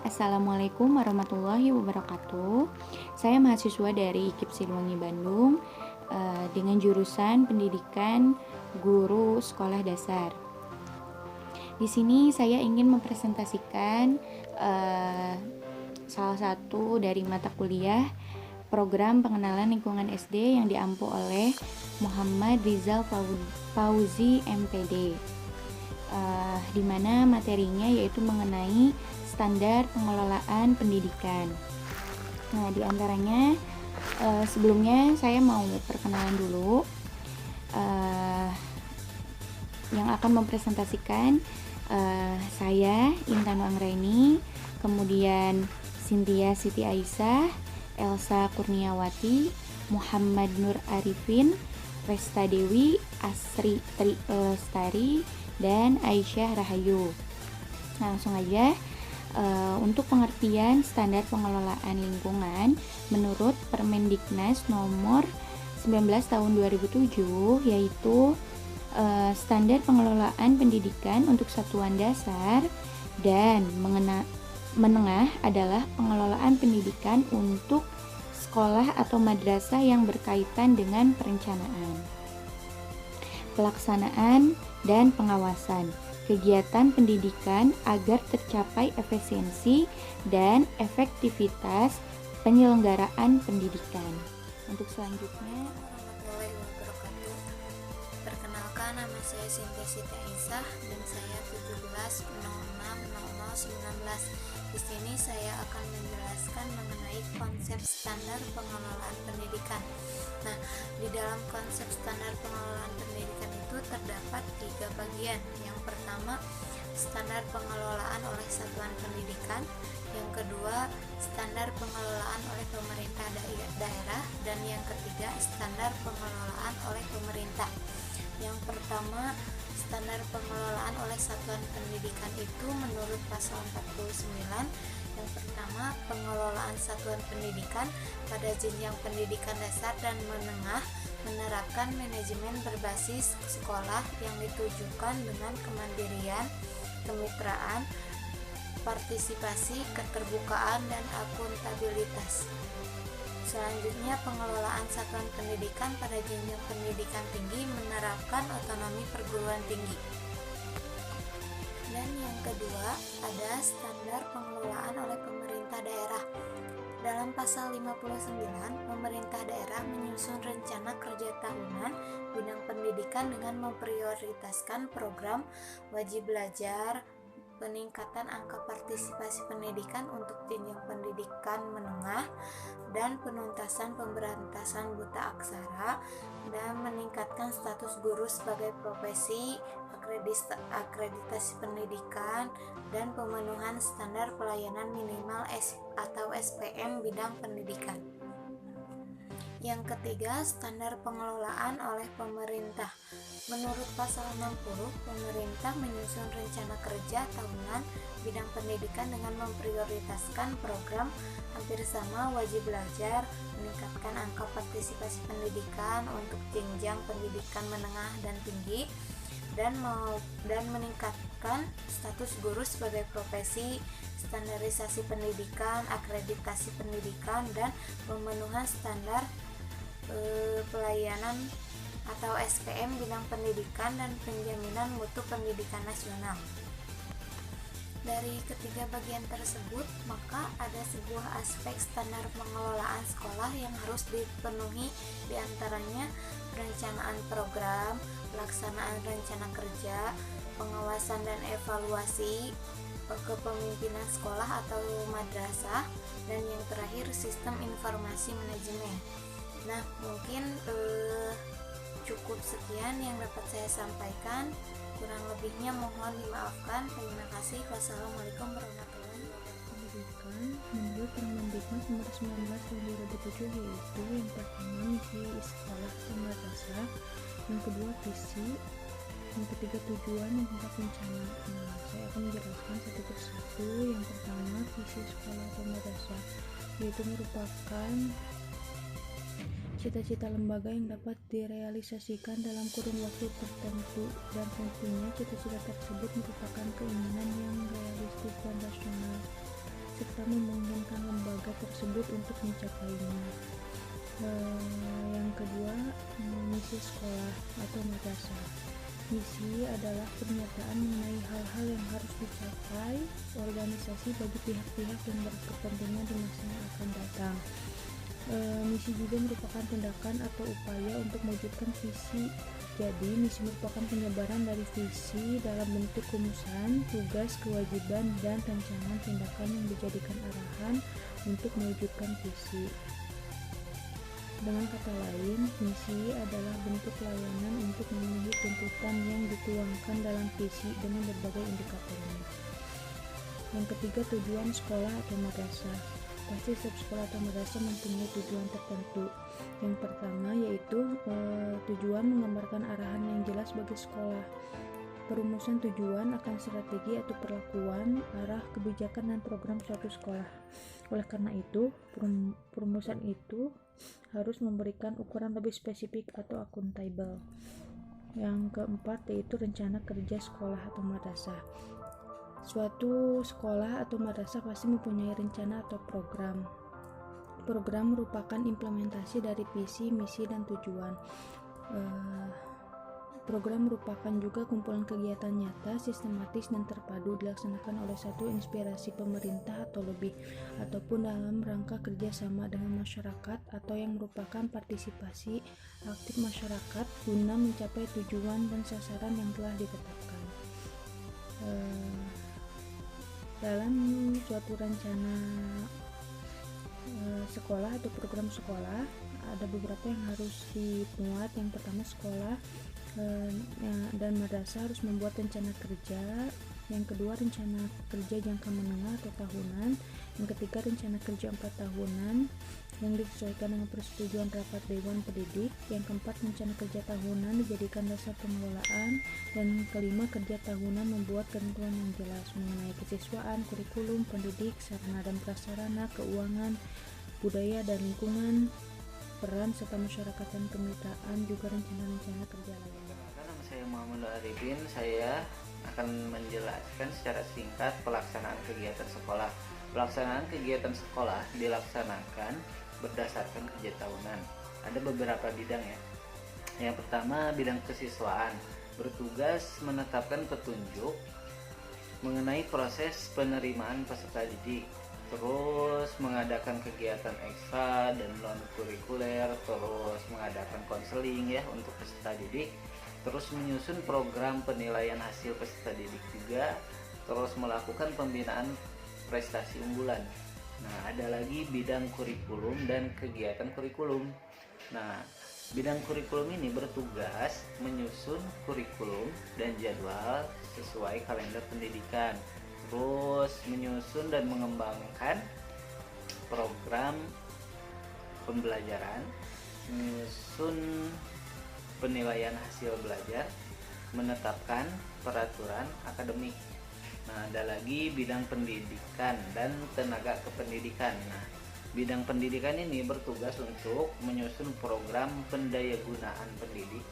Assalamualaikum warahmatullahi wabarakatuh. Saya mahasiswa dari IKIP Siliwangi Bandung dengan jurusan Pendidikan Guru Sekolah Dasar. Di sini saya ingin mempresentasikan salah satu dari mata kuliah program pengenalan lingkungan SD yang diampu oleh Muhammad Rizal Fauzi MPD, di mana materinya yaitu mengenai standar pengelolaan pendidikan. Nah, di antaranya sebelumnya saya mau perkenalan dulu. Yang akan mempresentasikan saya Intan Anggraini, kemudian Cynthia Siti Aisyah, Elsa Kurniawati, Muhammad Nur Arifin, Resta Dewi, Asri Tri Lestari, dan Aisyah Rahayu. Nah, langsung aja. Untuk pengertian standar pengelolaan lingkungan menurut Permendiknas nomor 19 tahun 2007, yaitu standar pengelolaan pendidikan untuk satuan dasar dan menengah adalah pengelolaan pendidikan untuk sekolah atau madrasah yang berkaitan dengan perencanaan, pelaksanaan, dan pengawasan kegiatan pendidikan agar tercapai efisiensi dan efektivitas penyelenggaraan pendidikan. Untuk selanjutnya, Warahmatullahi wabarakatuh. Perkenalkan, nama saya Cynthia Siti Aisyah dan saya 17060019. Di sini saya akan menjelaskan mengenai konsep standar pengelolaan pendidikan. Nah, di dalam konsep standar pengelolaan pendidikan itu terdapat 3 bagian. Yang pertama, standar pengelolaan oleh satuan pendidikan. Yang kedua, standar pengelolaan oleh pemerintah daerah. Dan yang ketiga, standar pengelolaan oleh pemerintah. Yang pertama, standar pengelolaan oleh satuan pendidikan itu menurut pasal 49. Yang pertama, pengelolaan satuan pendidikan pada jenjang pendidikan dasar dan menengah menerapkan manajemen berbasis sekolah yang ditujukan dengan kemandirian, kemitraan, partisipasi, keterbukaan, dan akuntabilitas. Selanjutnya, pengelolaan satuan pendidikan pada jenjang pendidikan tinggi menerapkan otonomi perguruan tinggi. Dan yang kedua, ada standar pengelolaan oleh pemerintah daerah. Dalam pasal 59, pemerintah daerah menyusun rencana kerja tahunan bidang pendidikan dengan memprioritaskan program wajib belajar, peningkatan angka partisipasi pendidikan untuk jenjang pendidikan menengah, dan penuntasan pemberantasan buta aksara, dan meningkatkan status guru sebagai profesi, akreditasi pendidikan, dan pemenuhan standar pelayanan minimal atau SPM bidang pendidikan. Yang ketiga, standar pengelolaan oleh pemerintah. Menurut pasal 60, pemerintah menyusun rencana kerja tahunan bidang pendidikan dengan memprioritaskan program hampir sama wajib belajar, meningkatkan angka partisipasi pendidikan untuk jenjang pendidikan menengah dan tinggi, dan meningkatkan status guru sebagai profesi, standarisasi pendidikan, akreditasi pendidikan, dan pemenuhan standar pelayanan atau SPM bidang pendidikan dan penjaminan mutu pendidikan nasional. Dari ketiga bagian tersebut, maka ada sebuah aspek standar pengelolaan sekolah yang harus dipenuhi, diantaranya perencanaan program, pelaksanaan rencana kerja, pengawasan dan evaluasi, kepemimpinan sekolah atau madrasah, dan yang terakhir sistem informasi manajemen. Nah, mungkin cukup sekian yang dapat saya sampaikan. Kurang lebihnya mohon dimaafkan. Terima kasih. Wassalamualaikum warahmatullahi wabarakatuh. Menurut Permendiknas nomor 19 tahun 2007, yaitu yang pertama misi sekolah atau madrasah, yang kedua visi, yang ketiga tujuan dan tempat perencanaan. Saya akan menjelaskan satu persatu. Yang pertama, visi sekolah atau madrasah, yaitu merupakan cita-cita lembaga yang dapat direalisasikan dalam kurun waktu tertentu, dan tentunya cita-cita tersebut merupakan keinginan yang realistis dan rasional. serta memungkinkan lembaga tersebut untuk mencapainya. Yang kedua, misi sekolah atau madrasah. Misi adalah pernyataan mengenai hal-hal yang harus dicapai organisasi bagi pihak-pihak yang berkepentingan di masa yang akan datang. Misi juga merupakan tindakan atau upaya untuk mewujudkan visi. Jadi, misi merupakan penyebaran dari visi dalam bentuk rumusan, tugas, kewajiban, dan rancangan tindakan yang dijadikan arahan untuk mewujudkan visi. Dengan kata lain, misi adalah bentuk layanan untuk memenuhi tuntutan yang dituangkan dalam visi dengan berbagai indikatornya. Yang ketiga, tujuan sekolah atau madrasah. Pasti setiap sekolah atau madrasah mempunyai tujuan tertentu. Yang pertama yaitu tujuan menggambarkan arahan yang jelas bagi sekolah. Perumusan tujuan akan strategi atau perlakuan, arah, kebijakan, dan program suatu sekolah. Oleh karena itu, perumusan itu harus memberikan ukuran lebih spesifik atau akuntabel. Yang keempat yaitu rencana kerja sekolah atau madrasah. Suatu sekolah atau madrasah pasti mempunyai rencana atau program. Program merupakan implementasi dari visi, misi, dan tujuan. Program merupakan juga kumpulan kegiatan nyata, sistematis, dan terpadu dilaksanakan oleh satu inspirasi pemerintah atau lebih, ataupun dalam rangka kerjasama dengan masyarakat atau yang merupakan partisipasi aktif masyarakat guna mencapai tujuan dan sasaran yang telah ditetapkan. Dalam suatu rencana sekolah atau program sekolah ada beberapa yang harus dimuat. Yang pertama, sekolah dan madrasah harus membuat rencana kerja. Yang kedua, rencana kerja jangka menengah atau tahunan. Yang ketiga, rencana kerja 4 tahunan yang disesuaikan dengan persetujuan rapat Dewan Pendidik. Yang keempat, rencana kerja tahunan dijadikan dasar pengelolaan. Dan kelima, kerja tahunan membuat ketentuan yang jelas mengenai kesiswaan, kurikulum, pendidik, sarana dan prasarana, keuangan, budaya dan lingkungan, peran serta masyarakat dan kemitraan, juga rencana-rencana kerja lainnya. Nama saya Muhammad Arifin, saya akan menjelaskan secara singkat pelaksanaan kegiatan sekolah. Pelaksanaan kegiatan sekolah dilaksanakan berdasarkan kerja tahunan. Ada beberapa bidang ya. Yang pertama, bidang kesiswaan, bertugas menetapkan petunjuk mengenai proses penerimaan peserta didik, terus mengadakan kegiatan ekstra dan non kurikuler, terus mengadakan konseling ya untuk peserta didik, terus menyusun program penilaian hasil peserta didik juga, terus melakukan pembinaan prestasi unggulan. Nah, ada lagi bidang kurikulum dan kegiatan kurikulum. Nah, bidang kurikulum ini bertugas menyusun kurikulum dan jadwal sesuai kalender pendidikan, terus menyusun dan mengembangkan program pembelajaran, menyusun penilaian hasil belajar, menetapkan peraturan akademik. Nah, ada lagi bidang pendidikan dan tenaga kependidikan. Nah, bidang pendidikan ini bertugas untuk menyusun program pendayagunaan pendidik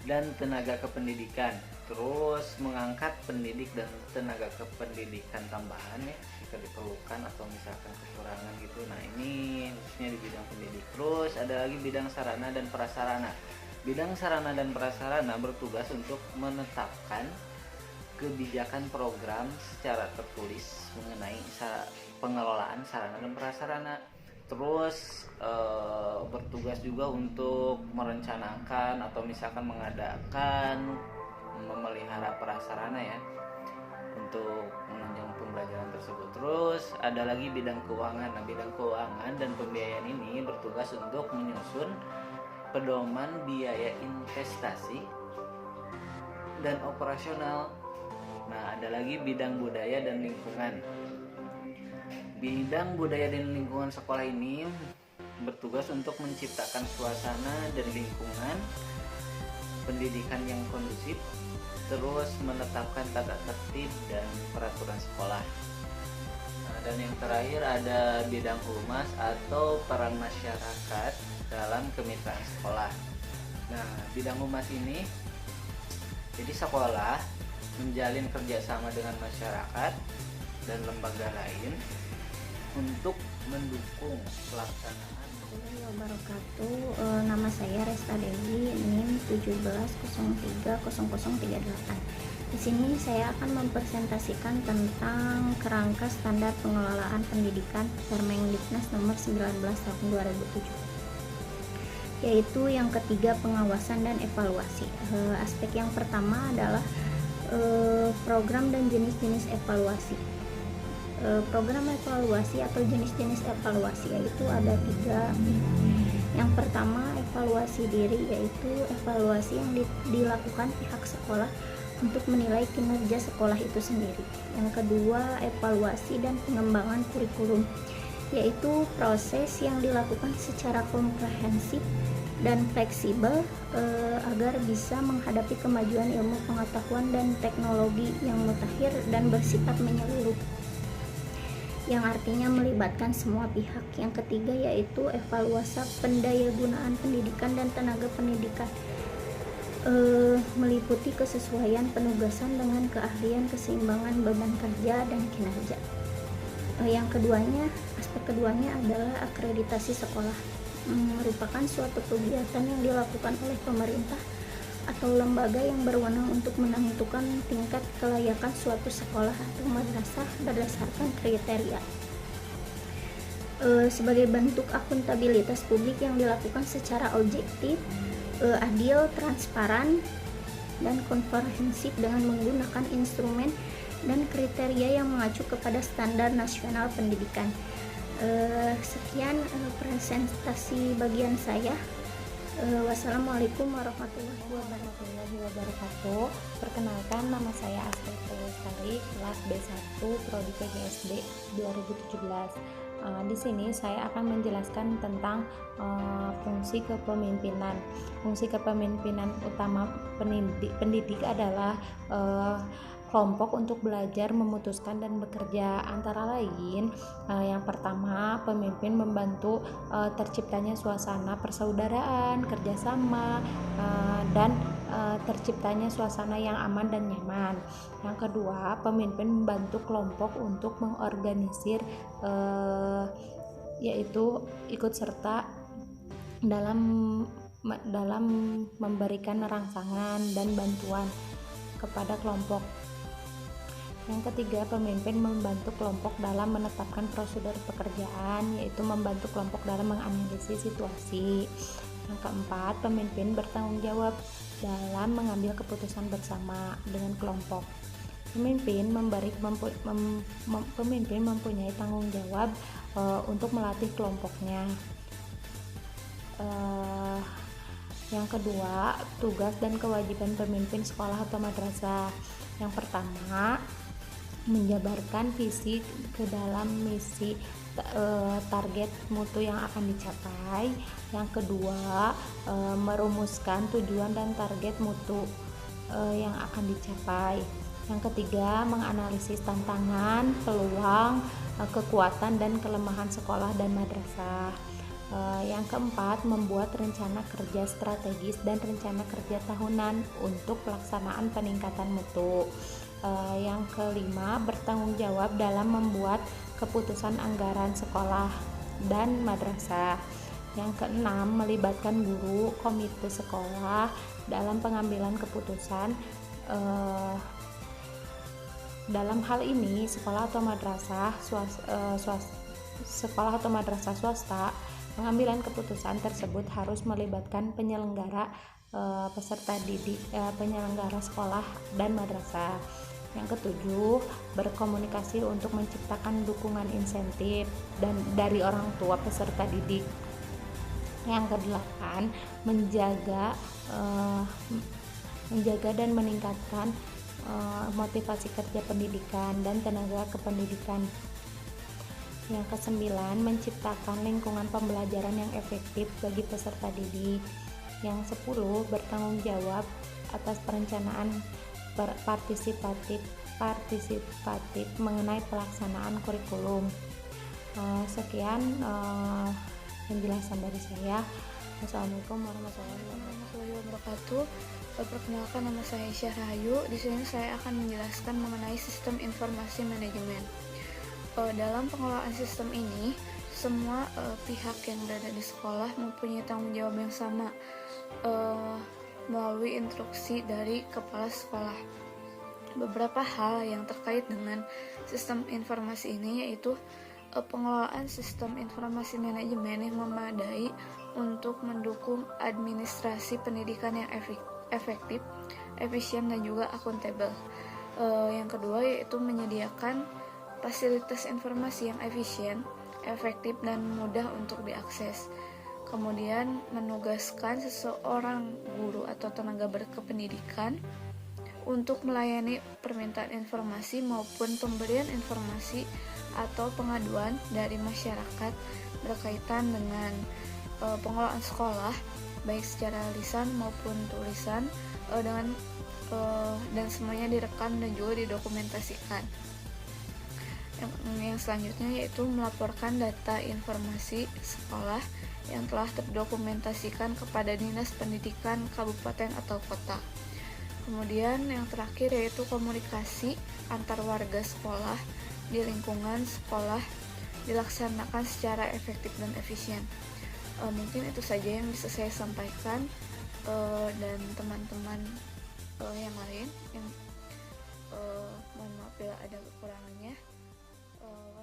dan tenaga kependidikan, terus mengangkat pendidik dan tenaga kependidikan tambahan ya jika diperlukan atau misalkan kekurangan gitu. Nah, ini khususnya di bidang pendidik. Terus ada lagi bidang sarana dan prasarana. Bidang sarana dan prasarana bertugas untuk menetapkan kebijakan program secara tertulis mengenai pengelolaan sarana dan prasarana. Terus bertugas juga untuk merencanakan atau misalkan mengadakan memelihara prasarana ya untuk menunjang pembelajaran tersebut. Terus ada lagi bidang keuangan. Nah, bidang keuangan dan pembiayaan ini bertugas untuk menyusun pedoman biaya investasi dan operasional. Nah, ada lagi bidang budaya dan lingkungan. Bidang budaya dan lingkungan sekolah ini bertugas untuk menciptakan suasana dan lingkungan pendidikan yang kondusif, terus menetapkan tata tertib dan peraturan sekolah. Nah, dan yang terakhir ada bidang humas atau peran masyarakat dalam kemitraan sekolah. Nah, bidang humas ini jadi sekolah menjalin kerjasama dengan masyarakat dan lembaga lain untuk mendukung pelaksanaan. Assalamualaikum wabarakatuh. Nama saya Resta Dewi, NIM 17030038. Di sini saya akan mempresentasikan tentang kerangka standar pengelolaan pendidikan Permendiknas nomor 19 tahun 2007. Yaitu yang ketiga, pengawasan dan evaluasi. Aspek yang pertama adalah program dan jenis-jenis evaluasi. Program evaluasi atau jenis-jenis evaluasi yaitu ada 3. Yang pertama, evaluasi diri, yaitu evaluasi yang dilakukan pihak sekolah untuk menilai kinerja sekolah itu sendiri. Yang kedua, evaluasi dan pengembangan kurikulum, yaitu proses yang dilakukan secara komprehensif dan fleksibel agar bisa menghadapi kemajuan ilmu pengetahuan dan teknologi yang mutakhir dan bersifat menyeluruh, yang artinya melibatkan semua pihak. Yang ketiga yaitu evaluasi pendayagunaan pendidikan dan tenaga pendidikan, meliputi kesesuaian penugasan dengan keahlian, keseimbangan beban kerja dan kinerja. Yang keduanya, aspek keduanya adalah akreditasi sekolah, merupakan suatu kegiatan yang dilakukan oleh pemerintah atau lembaga yang berwenang untuk menentukan tingkat kelayakan suatu sekolah atau madrasah berdasarkan kriteria sebagai bentuk akuntabilitas publik yang dilakukan secara objektif, adil, transparan, dan komprehensif dengan menggunakan instrumen dan kriteria yang mengacu kepada standar nasional pendidikan. Sekian presentasi bagian saya. Wassalamualaikum warahmatullahi wabarakatuh. Perkenalkan, nama saya Astrid Lestari, kelas B1 Prodi PGSD 2017. Di sini saya akan menjelaskan tentang fungsi kepemimpinan. Fungsi kepemimpinan utama pendidik adalah kelompok untuk belajar, memutuskan, dan bekerja. Antara lain, yang pertama, pemimpin membantu terciptanya suasana persaudaraan, kerjasama, dan terciptanya suasana yang aman dan nyaman. Yang kedua, pemimpin membantu kelompok untuk mengorganisir, yaitu ikut serta dalam memberikan rangsangan dan bantuan kepada kelompok. Yang ketiga, pemimpin membantu kelompok dalam menetapkan prosedur pekerjaan, yaitu membantu kelompok dalam menganalisis situasi. Yang keempat, pemimpin bertanggung jawab dalam mengambil keputusan bersama dengan kelompok. Pemimpin mempunyai tanggung jawab untuk melatih kelompoknya. Yang kedua, tugas dan kewajiban pemimpin sekolah atau madrasah. Yang pertama, menjabarkan visi ke dalam misi, target mutu yang akan dicapai. Yang kedua, merumuskan tujuan dan target mutu yang akan dicapai. Yang ketiga, menganalisis tantangan, peluang, kekuatan dan kelemahan sekolah dan madrasah. Yang keempat, membuat rencana kerja strategis dan rencana kerja tahunan untuk pelaksanaan peningkatan mutu. Yang kelima, bertanggung jawab dalam membuat keputusan anggaran sekolah dan madrasah. Yang keenam, melibatkan guru, komite sekolah dalam pengambilan keputusan. Dalam hal ini, sekolah atau madrasah swasta, pengambilan keputusan tersebut harus melibatkan penyelenggara peserta didik, penyelenggara sekolah dan madrasah. Yang ketujuh, berkomunikasi untuk menciptakan dukungan insentif dan dari orang tua peserta didik. Yang kedelapan, menjaga dan meningkatkan motivasi kerja pendidikan dan tenaga kependidikan. Yang kesembilan, menciptakan lingkungan pembelajaran yang efektif bagi peserta didik. Yang 10, bertanggung jawab atas perencanaan partisipatif mengenai pelaksanaan kurikulum. Sekian penjelasan dari saya. Wassalamualaikum warahmatullahi wabarakatuh. Perkenalkan, nama saya Syahrayu. Di sini saya akan menjelaskan mengenai sistem informasi manajemen. Dalam pengelolaan sistem ini, semua pihak yang berada di sekolah mempunyai tanggung jawab yang sama melalui instruksi dari kepala sekolah. Beberapa hal yang terkait dengan sistem informasi ini yaitu pengelolaan sistem informasi manajemen yang memadai untuk mendukung administrasi pendidikan yang efektif, efisien, dan juga akuntabel. Yang kedua yaitu menyediakan fasilitas informasi yang efisien, efektif, dan mudah untuk diakses. Kemudian menugaskan seseorang guru atau tenaga berkependidikan untuk melayani permintaan informasi maupun pemberian informasi atau pengaduan dari masyarakat berkaitan dengan pengelolaan sekolah, baik secara lisan maupun tulisan, dan semuanya direkam dan juga didokumentasikan. Yang selanjutnya yaitu melaporkan data informasi sekolah yang telah terdokumentasikan kepada Dinas Pendidikan Kabupaten atau Kota. Kemudian yang terakhir yaitu komunikasi antar warga sekolah di lingkungan sekolah dilaksanakan secara efektif dan efisien. Mungkin itu saja yang bisa saya sampaikan, dan teman-teman yang lain yang mohon maaf bila ada kekurangannya.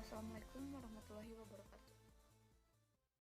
Wassalamualaikum warahmatullahi wabarakatuh.